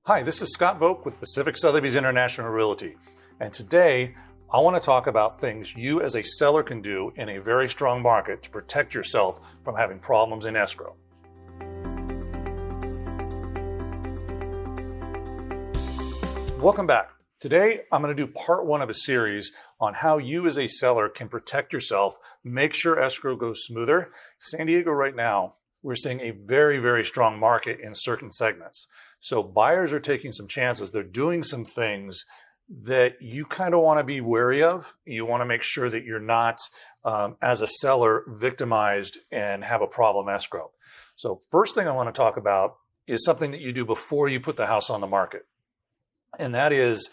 Hi, this is Scott Voak with Pacific Sotheby's International Realty, and today I want to talk about things you as a seller can do in a very strong market to protect yourself from having problems in escrow. Welcome back. Today I'm going to do part one of a series on how you as a seller can protect yourself, make sure escrow goes smoother. San Diego right now, we're seeing a very, very strong market in certain segments. So buyers are taking some chances. They're doing some things that you kind of want to be wary of. You want to make sure that you're not, as a seller, victimized and have a problem escrow. So first thing I want to talk about is something that you do before you put the house on the market. And that is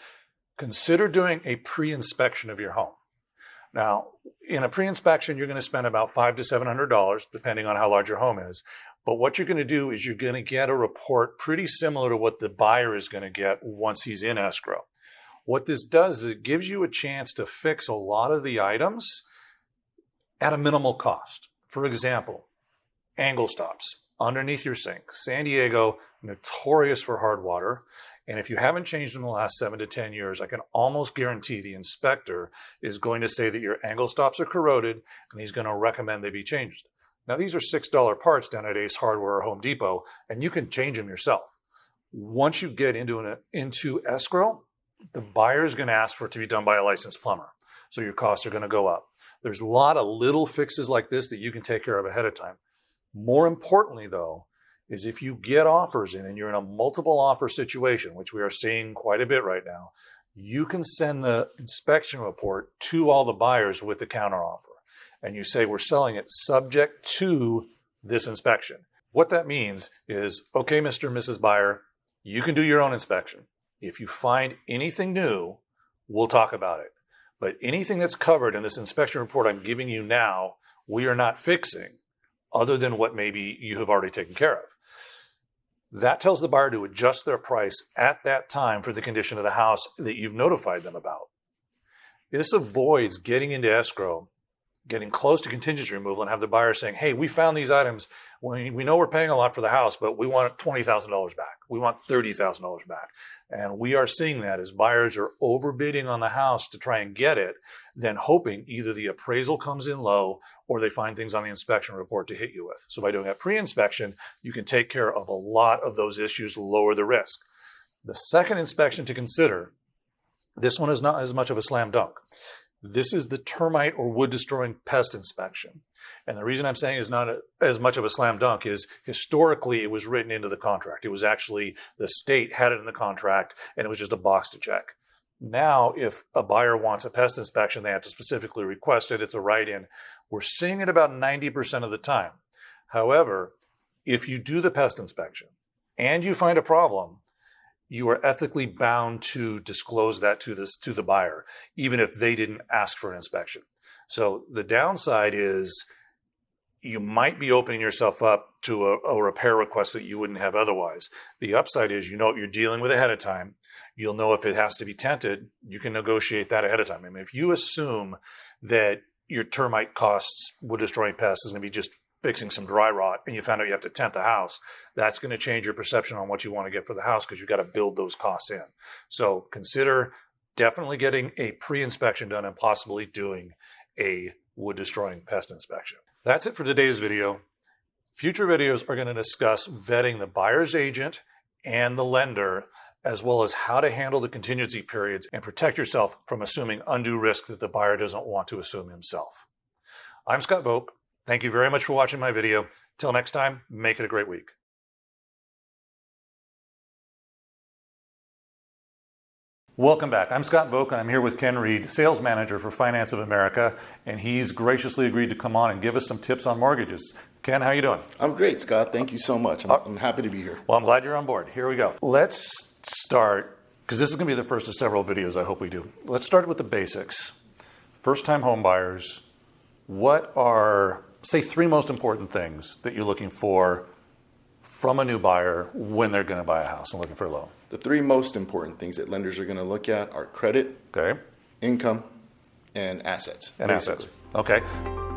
consider doing a pre-inspection of your home. Now, in a pre-inspection, you're going to spend about $500 to $700, depending on how large your home is. But what you're going to do is you're going to get a report pretty similar to what the buyer is going to get once he's in escrow. What this does is it gives you a chance to fix a lot of the items at a minimal cost. For example, angle stops underneath your sink. San Diego, notorious for hard water. And if you haven't changed in the last 7 to 10 years, I can almost guarantee the inspector is going to say that your angle stops are corroded and he's going to recommend they be changed. Now, these are $6 parts down at Ace Hardware or Home Depot, and you can change them yourself. Once you get into escrow, the buyer is going to ask for it to be done by a licensed plumber. So your costs are going to go up. There's a lot of little fixes like this that you can take care of ahead of time. More importantly, though, is if you get offers in and you're in a multiple offer situation, which we are seeing quite a bit right now, you can send the inspection report to all the buyers with the counteroffer. And you say, we're selling it subject to this inspection. What that means is, okay, Mr. and Mrs. Buyer, you can do your own inspection. If you find anything new, we'll talk about it. But anything that's covered in this inspection report I'm giving you now, we are not fixing other than what maybe you have already taken care of. That tells the buyer to adjust their price at that time for the condition of the house that you've notified them about. This avoids getting into escrow, getting close to contingency removal, and have the buyer saying, hey, we found these items. We know we're paying a lot for the house, but we want $20,000 back. We want $30,000 back. And we are seeing that as buyers are overbidding on the house to try and get it, then hoping either the appraisal comes in low or they find things on the inspection report to hit you with. So by doing a pre-inspection, you can take care of a lot of those issues, lower the risk. The second inspection to consider, this one is not as much of a slam dunk. This is the termite or wood destroying pest inspection. And the reason I'm saying it's not as much of a slam dunk is historically it was written into the contract. It was actually the state had it in the contract and it was just a box to check. Now, if a buyer wants a pest inspection, they have to specifically request it. It's a write-in. We're seeing it about 90% of the time. However, if you do the pest inspection and you find a problem, you are ethically bound to disclose that to the buyer, even if they didn't ask for an inspection. So the downside is you might be opening yourself up to a repair request that you wouldn't have otherwise. The upside is you know what you're dealing with ahead of time. You'll know if it has to be tented. You can negotiate that ahead of time. I mean, if you assume that your termite costs, wood destroying pests, is going to be just fixing some dry rot and you found out you have to tent the house, that's going to change your perception on what you want to get for the house because you've got to build those costs in. So consider definitely getting a pre-inspection done and possibly doing a wood destroying pest inspection. That's it for today's video. Future videos are going to discuss vetting the buyer's agent and the lender, as well as how to handle the contingency periods and protect yourself from assuming undue risk that the buyer doesn't want to assume himself. I'm Scott Voak. Thank you very much for watching my video. Till next time, make it a great week. Welcome back. I'm Scott Voak, and I'm here with Ken Reed, Sales Manager for Finance of America, and he's graciously agreed to come on and give us some tips on mortgages. Ken, how you doing? I'm great, Scott. Thank you so much. I'm happy to be here. Well, I'm glad you're on board. Here we go. Let's start, because this is going to be the first of several videos I hope we do. Let's start with the basics. First-time home buyers, what are, say, 3 most important things that you're looking for from a new buyer when they're going to buy a house and looking for a loan? The 3 most important things that lenders are going to look at are credit, Okay. income, and assets. And basically. assets. Okay.